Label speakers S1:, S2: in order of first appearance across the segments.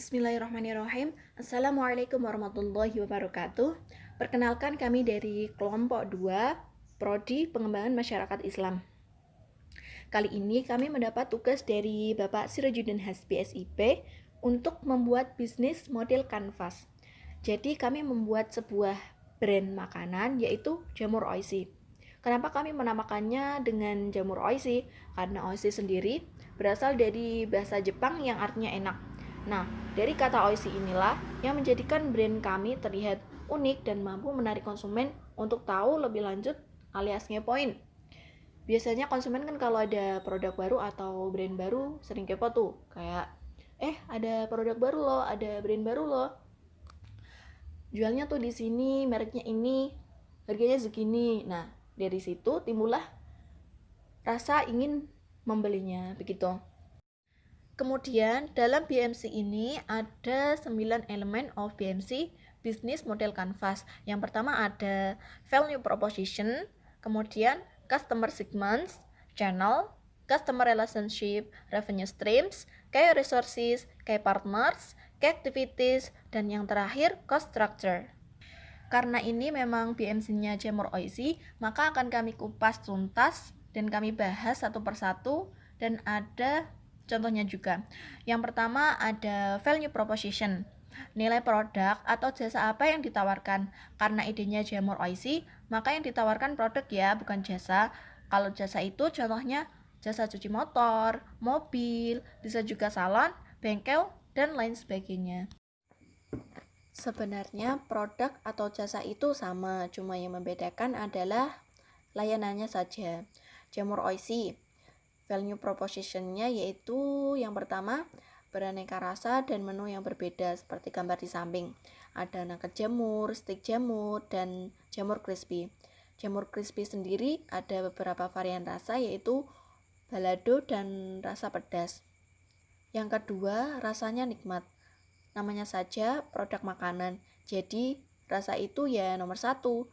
S1: Bismillahirrahmanirrahim. Assalamualaikum warahmatullahi wabarakatuh. Perkenalkan kami dari kelompok 2 Prodi Pengembangan Masyarakat Islam. Kali ini kami mendapat tugas dari Bapak Sirajuddin Hasbi SIP untuk membuat bisnis model kanvas. Jadi kami membuat sebuah brand makanan yaitu jamur oishi. Kenapa kami menamakannya dengan jamur oishi? Karena oishi sendiri berasal dari bahasa Jepang yang artinya enak. Nah, dari kata oishi inilah yang menjadikan brand kami terlihat unik dan mampu menarik konsumen untuk tahu lebih lanjut alias ngepoin. Biasanya konsumen kan kalau ada produk baru atau brand baru sering kepo tuh, kayak ada produk baru loh, ada brand baru loh. Jualnya tuh di sini, mereknya ini, harganya segini. Nah, dari situ timbullah rasa ingin membelinya begitu. Kemudian dalam BMC ini ada 9 elemen of BMC Business Model Canvas. Yang pertama ada Value Proposition, kemudian Customer Segments, Channel, Customer Relationship, Revenue Streams, Key Resources, Key Partners, Key Activities, dan yang terakhir Cost Structure. Karena ini memang BMC-nya Jamur Oishi, maka akan kami kupas tuntas dan kami bahas satu persatu dan ada contohnya juga. Yang pertama ada value proposition, nilai produk atau jasa apa yang ditawarkan. Karena idenya Jamur Oishi, maka yang ditawarkan produk ya, bukan jasa. Kalau jasa itu contohnya jasa cuci motor, mobil, bisa juga salon, bengkel, dan lain sebagainya. Sebenarnya produk atau jasa itu sama, cuma yang membedakan adalah layanannya saja. Jamur Oishi, value proposition-nya yaitu yang pertama, beraneka rasa dan menu yang berbeda seperti gambar di samping. Ada nugget jamur, stick jamur, dan jamur crispy. Jamur crispy sendiri ada beberapa varian rasa yaitu balado dan rasa pedas. Yang kedua, rasanya nikmat. Namanya saja produk makanan, jadi rasa itu ya nomor satu.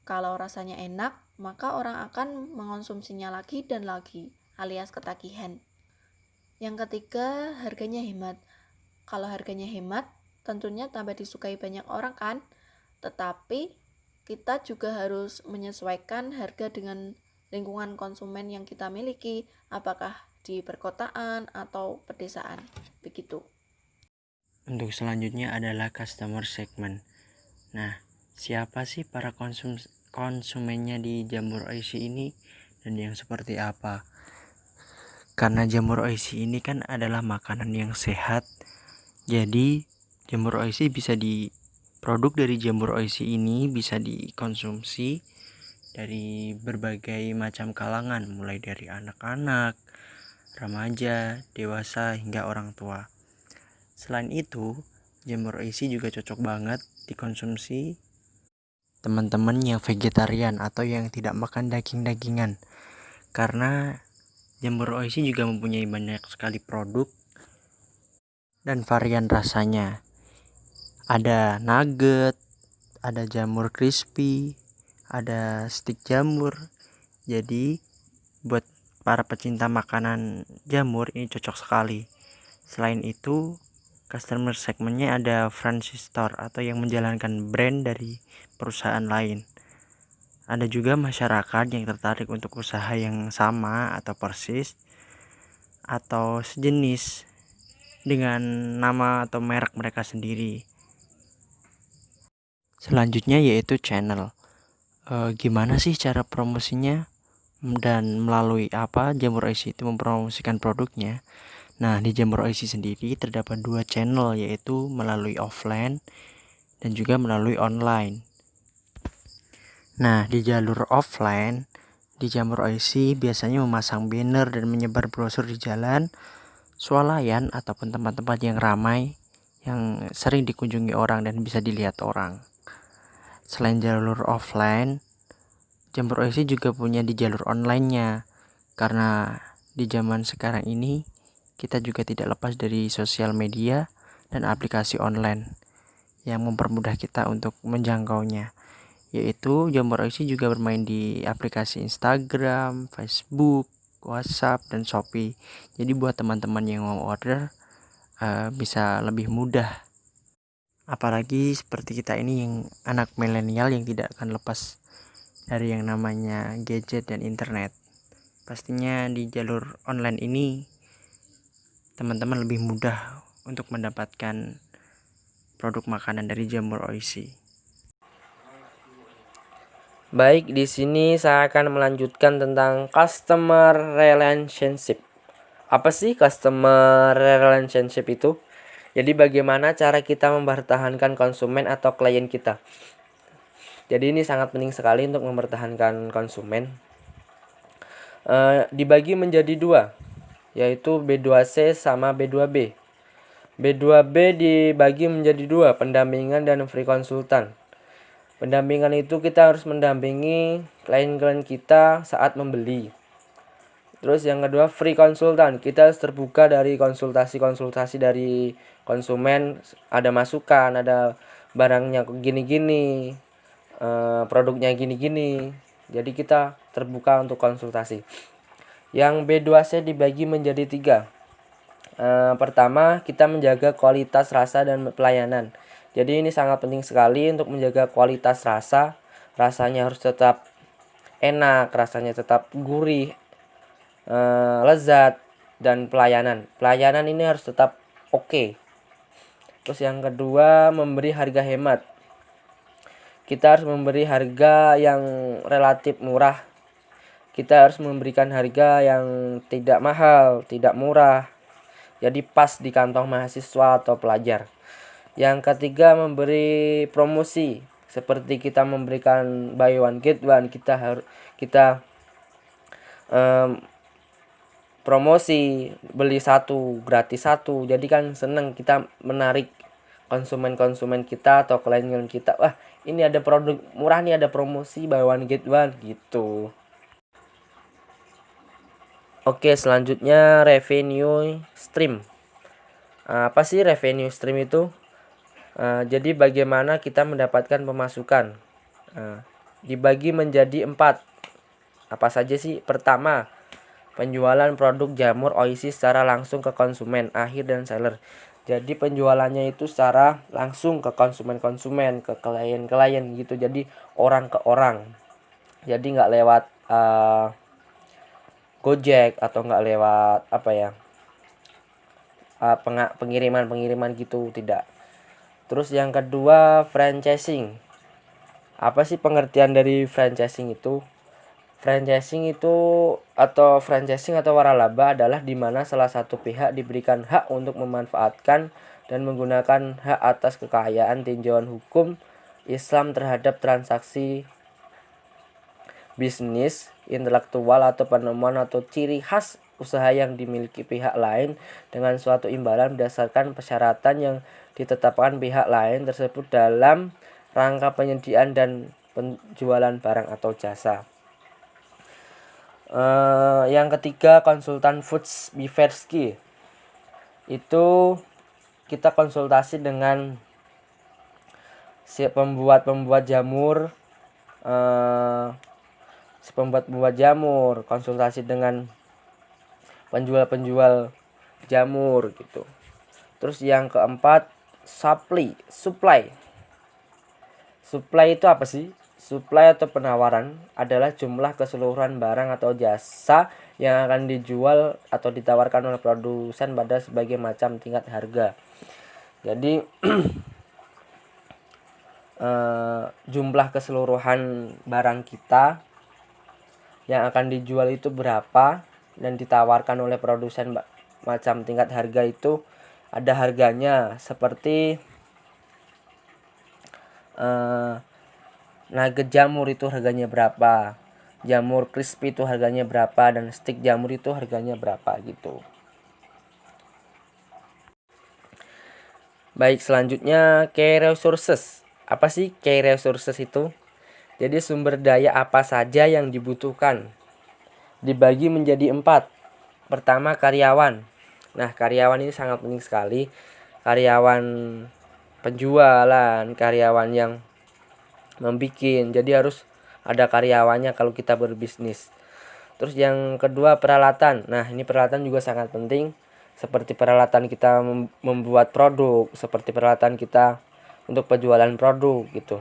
S1: Kalau rasanya enak, maka orang akan mengonsumsinya lagi dan lagi, alias ketagihan. Yang ketiga, harganya hemat. Kalau harganya hemat, tentunya tambah disukai banyak orang kan? Tetapi kita juga harus menyesuaikan harga dengan lingkungan konsumen yang kita miliki, apakah di perkotaan atau pedesaan. Begitu.
S2: Untuk selanjutnya adalah customer segment. Nah, siapa sih para konsumennya di jamur oishi ini dan yang seperti apa? Karena jamur oishi ini kan adalah makanan yang sehat, jadi jamur oishi produk dari jamur oishi ini bisa dikonsumsi dari berbagai macam kalangan, mulai dari anak-anak, remaja, dewasa, hingga orang tua. Selain itu, jamur oishi juga cocok banget dikonsumsi teman-teman yang vegetarian atau yang tidak makan daging-dagingan, karena jamur oishi juga mempunyai banyak sekali produk dan varian rasanya. Ada nugget, ada jamur crispy, ada stick jamur. Jadi buat para pecinta makanan jamur ini cocok sekali. Selain itu, customer segmentnya ada franchise store atau yang menjalankan brand dari perusahaan lain. Ada juga masyarakat yang tertarik untuk usaha yang sama atau persis atau sejenis dengan nama atau merek mereka sendiri. Selanjutnya yaitu channel. Gimana sih cara promosinya dan melalui apa jamur oishi itu mempromosikan produknya? Nah, di jamur oishi sendiri terdapat 2 channel, yaitu melalui offline dan juga melalui online. Nah, di jalur offline, di jamur oishi biasanya memasang banner dan menyebar brosur di jalan, swalayan ataupun tempat-tempat yang ramai yang sering dikunjungi orang dan bisa dilihat orang. Selain jalur offline, jamur oishi juga punya di jalur online-nya, karena di zaman sekarang ini kita juga tidak lepas dari sosial media dan aplikasi online yang mempermudah kita untuk menjangkaunya, yaitu jamur oishi juga bermain di aplikasi Instagram, Facebook, WhatsApp, dan Shopee. Jadi buat teman-teman yang mau order bisa lebih mudah. Apalagi seperti kita ini yang anak milenial yang tidak akan lepas dari yang namanya gadget dan internet. Pastinya di jalur online ini teman-teman lebih mudah untuk mendapatkan produk makanan dari Jamur Oishi.
S3: Baik, di sini saya akan melanjutkan tentang customer relationship. Apa sih customer relationship itu? Jadi bagaimana cara kita mempertahankan konsumen atau klien kita. Jadi ini sangat penting sekali untuk mempertahankan konsumen. Dibagi menjadi dua, yaitu B2C sama B2B. B2B dibagi menjadi dua, pendampingan dan free konsultan. Pendampingan itu kita harus mendampingi klien-klien kita saat membeli. Terus yang kedua free konsultan, kita harus terbuka dari konsultasi-konsultasi dari konsumen, ada masukan, ada barangnya gini-gini, produknya gini-gini. Jadi kita terbuka untuk konsultasi. Yang B2C dibagi menjadi tiga. Pertama, kita menjaga kualitas rasa dan pelayanan. Jadi ini sangat penting sekali untuk menjaga kualitas rasa. Rasanya harus tetap enak, rasanya tetap gurih, lezat, dan pelayanan. Pelayanan ini harus tetap oke. Terus yang kedua, memberi harga hemat. Kita harus memberi harga yang relatif murah. Kita harus memberikan harga yang tidak mahal, tidak murah. Jadi pas di kantong mahasiswa atau pelajar. Yang ketiga, memberi promosi. Seperti kita memberikan buy one get one, kita promosi beli satu gratis satu. Jadi kan seneng kita menarik konsumen-konsumen kita atau klien kita. Wah, ini ada produk murah nih, ada promosi buy one get one gitu. Oke, selanjutnya revenue stream. Apa sih revenue stream itu? Jadi bagaimana kita mendapatkan pemasukan? Dibagi menjadi 4. Apa saja sih? Pertama, penjualan produk Jamur Oishi secara langsung ke konsumen akhir dan seller. Jadi penjualannya itu secara langsung ke konsumen-konsumen, ke klien-klien gitu. Jadi orang ke orang. Jadi nggak lewat Gojek atau nggak lewat pengiriman gitu, tidak. Terus yang kedua, franchising. Apa sih pengertian dari franchising itu? Franchising atau waralaba adalah di mana salah satu pihak diberikan hak untuk memanfaatkan dan menggunakan hak atas kekayaan tinjauan hukum Islam terhadap transaksi bisnis, intelektual atau penemuan atau ciri khas usaha yang dimiliki pihak lain dengan suatu imbalan berdasarkan persyaratan yang ditetapkan pihak lain tersebut dalam rangka penyediaan dan penjualan barang atau jasa. Yang ketiga, konsultan Foods Biversky. Itu kita konsultasi dengan si pembuat jamur, konsultasi dengan penjual jamur gitu. Terus yang keempat, supply. Supply itu apa sih? Supply atau penawaran adalah jumlah keseluruhan barang atau jasa yang akan dijual atau ditawarkan oleh produsen pada sebagai macam tingkat harga. Jadi jumlah keseluruhan barang kita yang akan dijual itu berapa dan ditawarkan oleh produsen macam tingkat harga itu ada harganya. Seperti nugget jamur itu harganya berapa, jamur crispy itu harganya berapa, dan stick jamur itu harganya berapa gitu. Baik, selanjutnya key resources. Apa sih key resources itu? Jadi sumber daya apa saja yang dibutuhkan. Dibagi menjadi 4. Pertama, karyawan. Nah, karyawan ini sangat penting sekali. Karyawan penjualan, karyawan yang membikin. Jadi harus ada karyawannya kalau kita berbisnis. Terus yang kedua, peralatan. Nah, ini peralatan juga sangat penting. seperti peralatan kita membuat produk, seperti peralatan kita untuk penjualan produk gitu.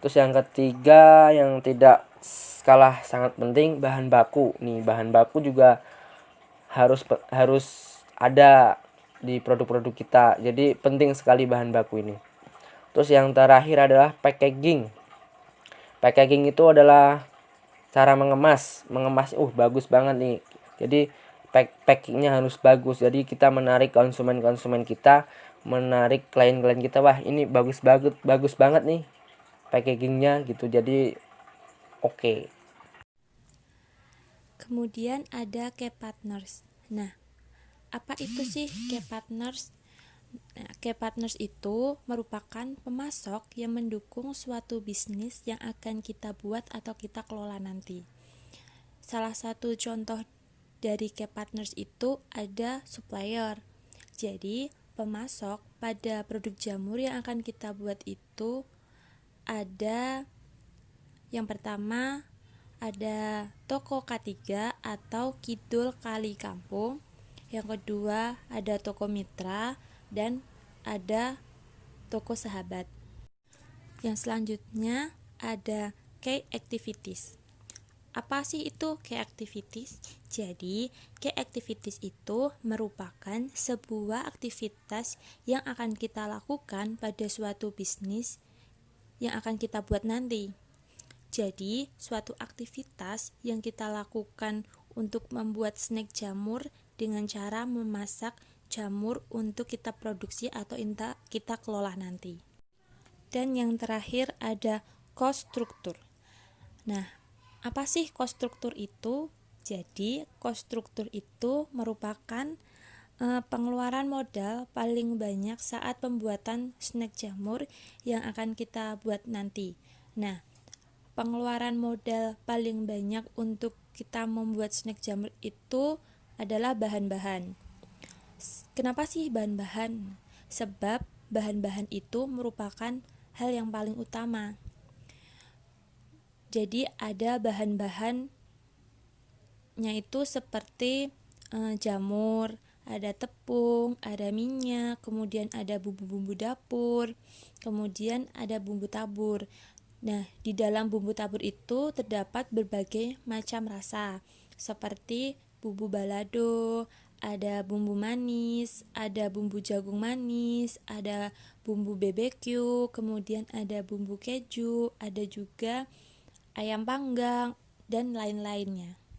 S3: Terus yang ketiga yang tidak kalah sangat penting, bahan baku. Nih, bahan baku juga harus ada di produk-produk kita. Jadi penting sekali bahan baku ini. Terus yang terakhir adalah packaging. Packaging itu adalah cara mengemas. Bagus banget nih. Jadi packingnya harus bagus. Jadi kita menarik konsumen kita, menarik klien-klien kita. Wah, ini bagus banget nih packagingnya gitu. Jadi oke.
S4: Kemudian ada key partners. Nah, apa itu sih key partners? Nah, key partners itu merupakan pemasok yang mendukung suatu bisnis yang akan kita buat atau kita kelola nanti. Salah satu contoh dari key partners itu ada supplier. Jadi, pemasok pada produk jamur yang akan kita buat itu ada yang pertama ada toko K3 atau Kidul Kali Kampung. Yang kedua ada toko mitra dan ada toko sahabat. Yang selanjutnya ada key activities. Apa sih itu key activities? Jadi, key activities itu merupakan sebuah aktivitas yang akan kita lakukan pada suatu bisnis yang akan kita buat nanti. Jadi, suatu aktivitas yang kita lakukan untuk membuat snack jamur dengan cara memasak jamur untuk kita produksi atau kita kelola nanti. Dan yang terakhir ada cost structure. Nah, apa sih cost structure itu? Jadi, cost structure itu merupakan pengeluaran modal paling banyak saat pembuatan snack jamur yang akan kita buat nanti. Nah, pengeluaran modal paling banyak untuk kita membuat snack jamur itu adalah bahan-bahan. Kenapa sih bahan-bahan? Sebab bahan-bahan itu merupakan hal yang paling utama. Jadi ada bahan-bahannya itu seperti jamur, ada tepung, ada minyak, kemudian ada bumbu-bumbu dapur, kemudian ada bumbu tabur. Nah, di dalam bumbu tabur itu terdapat berbagai macam rasa, seperti bumbu balado, ada bumbu manis, ada bumbu jagung manis, ada bumbu BBQ, kemudian ada bumbu keju, ada juga ayam panggang, dan lain-lainnya.